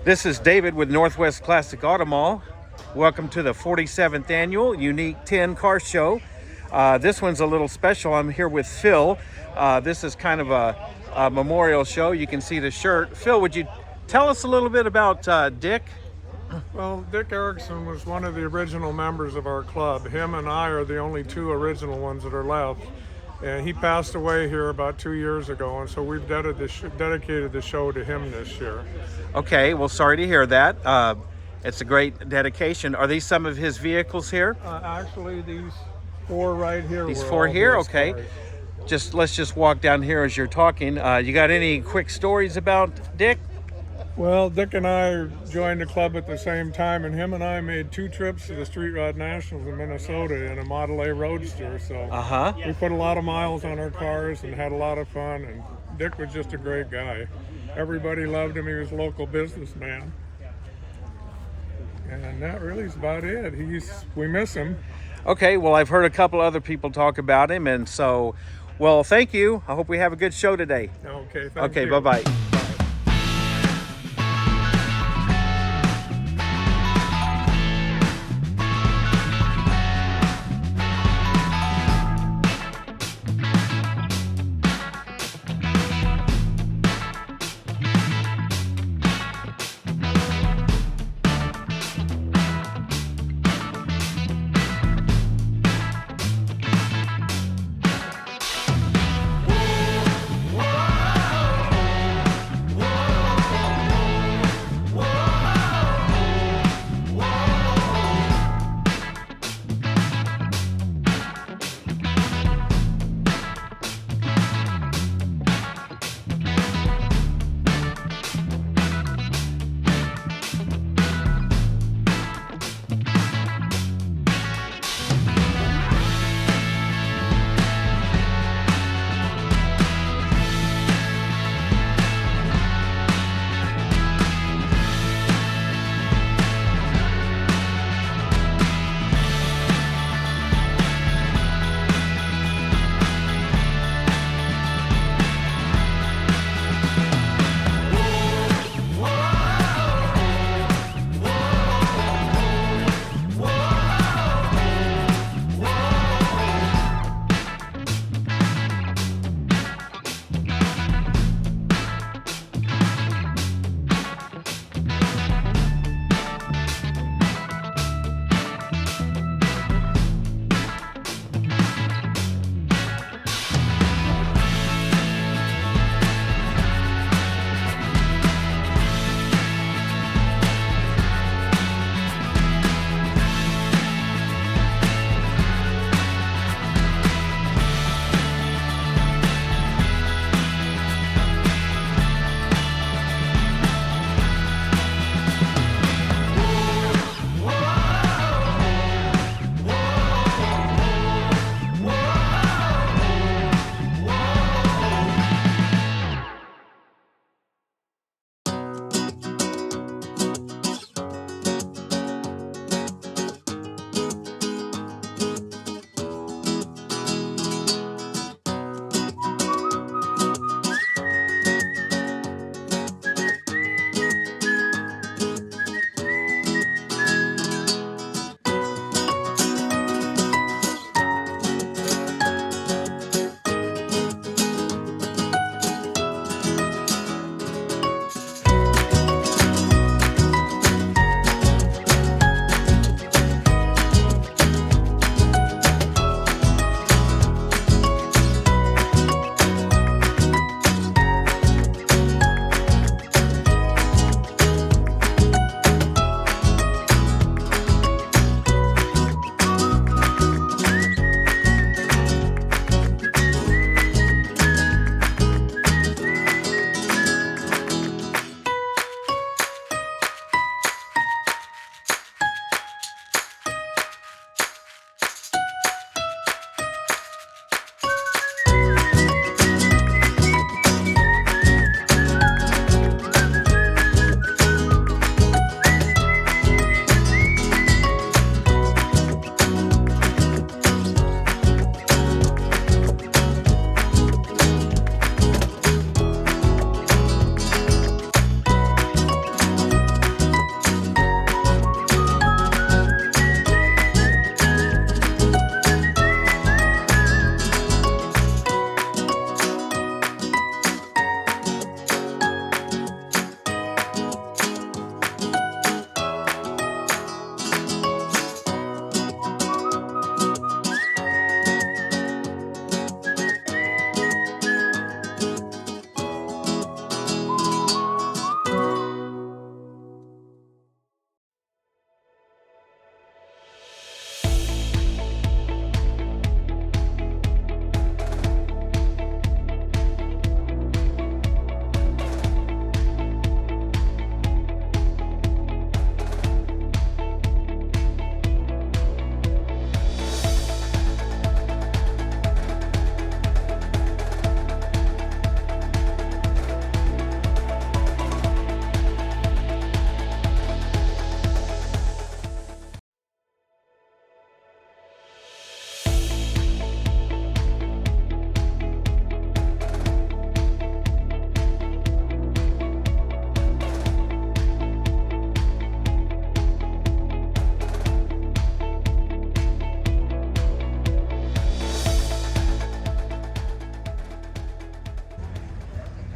This is David with Northwest Classic Auto Mall. Welcome to the 47th annual Unique 10 Car Show. This one's a little special. I'm here with Phil. This is kind of a memorial show. You can see the shirt. Phil, would you tell us a little bit about Dick? Well, Dick Erickson was one of the original members of our club. Him and I are the only two original ones that are left. And he passed away here about 2 years ago, and so we've dedicated the show to him this year. Okay, well, sorry to hear that. It's a great dedication. Are these some of his vehicles here? Actually, these four right here. These four here? Okay. Cars. Let's just walk down here as you're talking. You got any quick stories about Dick? Well, Dick and I joined the club at the same time, and him and I made 2 trips to the Street Rod Nationals in Minnesota in a Model A Roadster. So we put a lot of miles on our cars and had a lot of fun, and Dick was just a great guy. Everybody loved him. He was a local businessman. And that really is about it. We miss him. Okay, well, I've heard a couple other people talk about him, and so, well, thank you. I hope we have a good show today. Okay, thank you. Okay, bye-bye. Bye.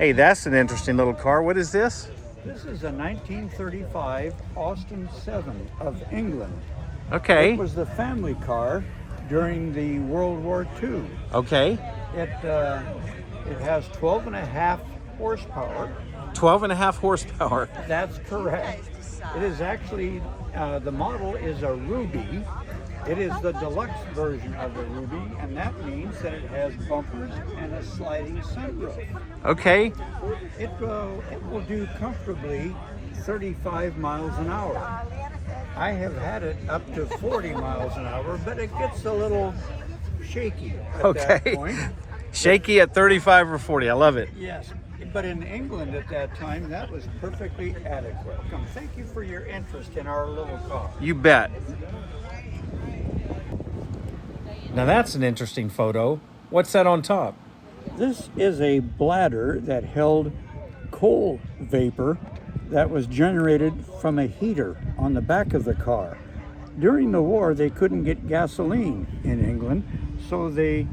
Hey, that's an interesting little car. What is this? This is a 1935 Austin 7 of England. Okay. It was the family car during the World War II. Okay. It has 12 and a half horsepower. 12 and a half horsepower. That's correct. It is actually, the model is a Ruby. It is the deluxe version of the Ruby, and that means that it has bumpers and a sliding sunroof. Okay. It will do comfortably 35 miles an hour. I have had it up to 40 miles an hour, but it gets a little shaky at that point. Shaky at 35 or 40. I love it. Yes, but in England at that time, that was perfectly adequate. Thank you for your interest in our little car. You bet. Now that's an interesting photo. What's that on top? This is a bladder that held coal vapor that was generated from a heater on the back of the car. During the war, they couldn't get gasoline in England, so they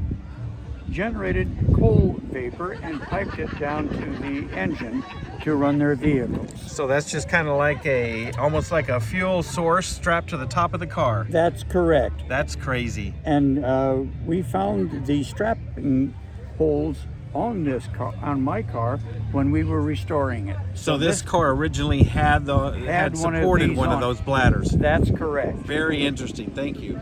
generated coal vapor and piped it down to the engine to run their vehicles. So that's just kind of like almost like a fuel source strapped to the top of the car. That's correct. That's crazy. And we found the strapping holes on this car, on my car, when we were restoring it. So this car originally had supported one of those bladders. That's correct. Very interesting. Thank you.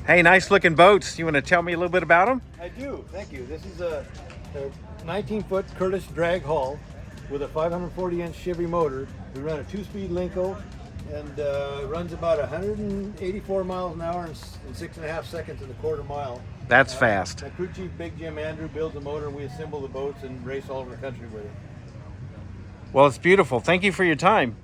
Hey, nice looking boats. You want to tell me a little bit about them? I do, thank you. This is a 19-foot Curtis drag hull with a 540-inch Chevy motor. We run a 2-speed Linko and runs about 184 miles an hour in 6.5 seconds in a quarter mile. That's fast. My crew chief, Big Jim Andrew, builds the motor and we assemble the boats and race all over the country with it. Well, it's beautiful. Thank you for your time.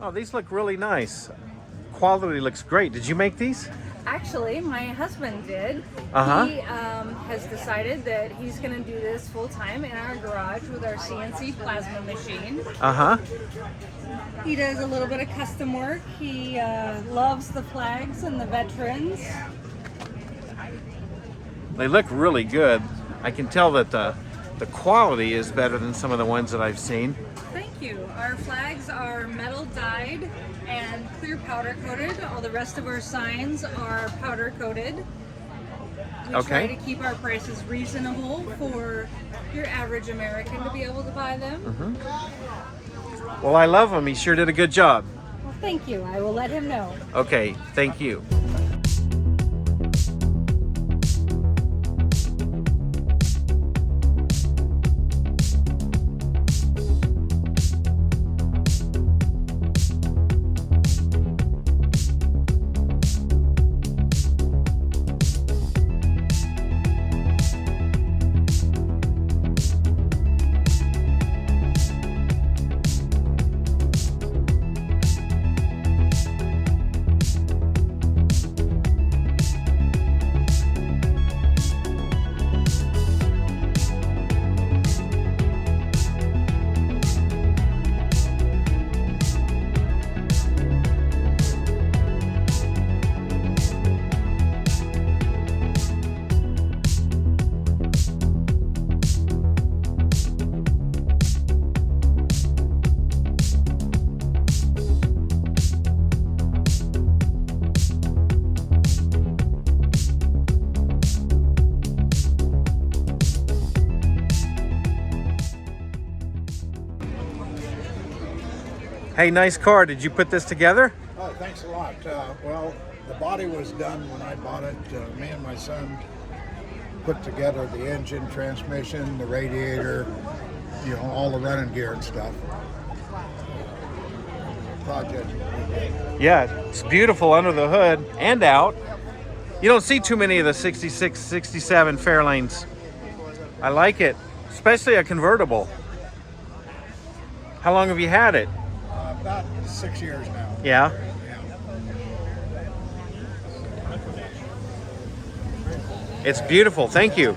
Oh, these look really nice. Quality looks great. Did you make these? Actually, my husband did. Uh-huh. He has decided that he's going to do this full time in our garage with our CNC plasma machine. Uh-huh. He does a little bit of custom work. He loves the flags and the veterans. They look really good. I can tell that the quality is better than some of the ones that I've seen. Thank you. Our flags are metal dyed and clear powder coated. All the rest of our signs are powder coated. We try to keep our prices reasonable for your average American to be able to buy them. Well, I love him. He sure did a good job. Well, thank you. I will let him know. Okay, thank you. Hey, nice car. Did you put this together? Oh, thanks a lot. Well, the body was done when I bought it. Me and my son put together the engine, transmission, the radiator, you know, all the running gear and stuff. Project. Yeah, it's beautiful under the hood and out. You don't see too many of the 66, 67 Fairlanes. I like it, especially a convertible. How long have you had it? About 6 years now. Yeah. It's beautiful. Thank you.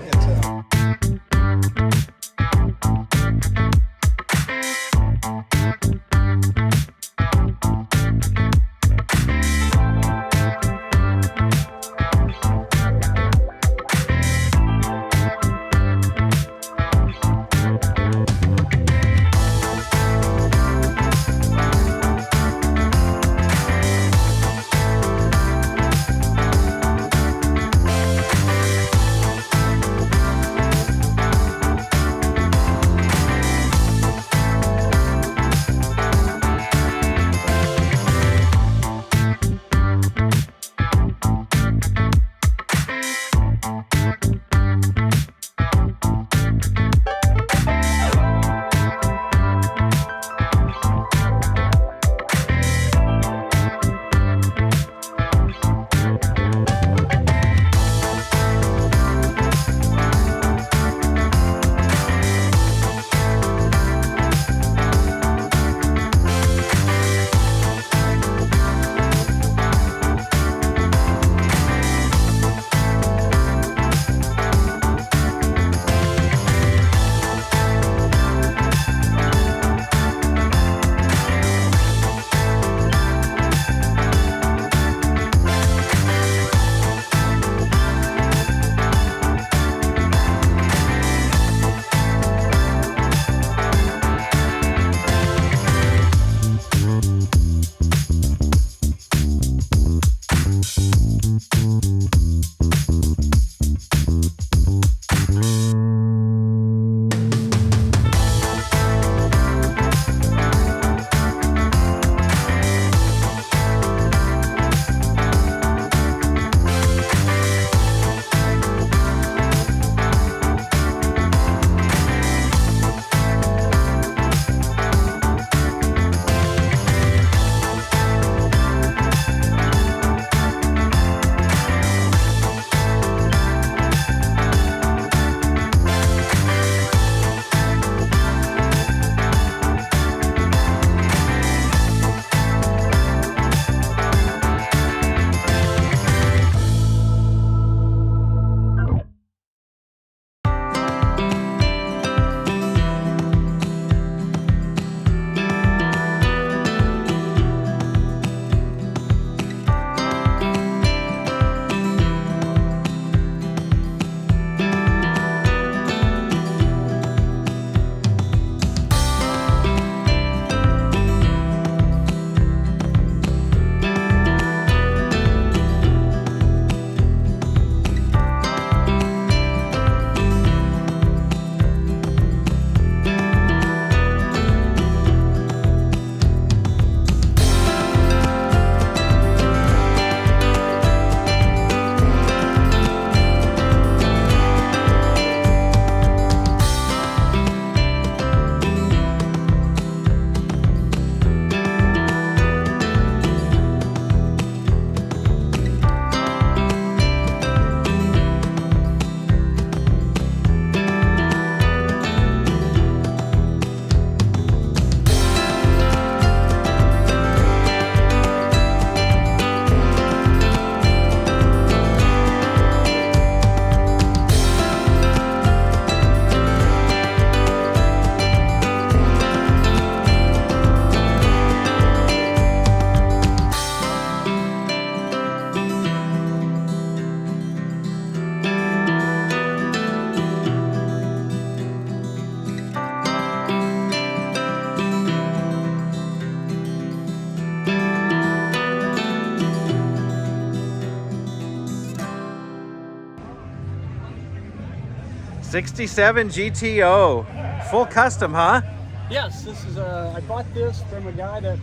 '67 GTO, full custom, huh? Yes, this is I bought this from a guy that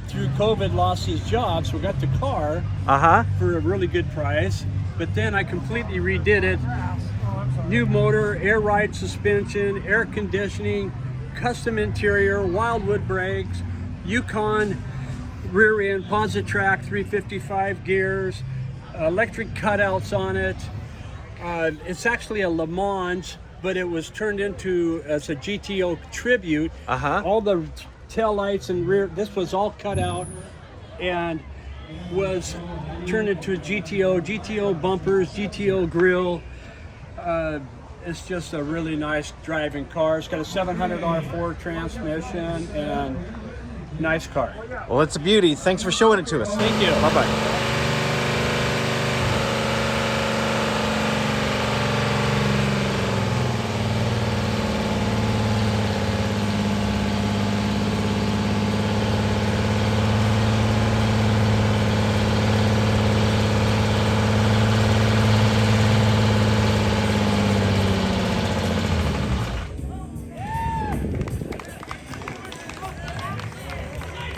through COVID lost his job, so we got the car for a really good price. But then I completely redid it. New motor, air ride suspension, air conditioning, custom interior, wildwood brakes, Yukon rear end, Positrack 355 gears, electric cutouts on it. It's actually a Le Mans, but it was turned into as a GTO tribute. All the tail lights and rear, this was all cut out and was turned into a GTO bumpers, GTO grill. It's just a really nice driving car. It's got a 700 R4 transmission and nice car. Well, it's a beauty. Thanks for showing it to us. Thank you. Bye-bye.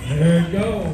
There you go.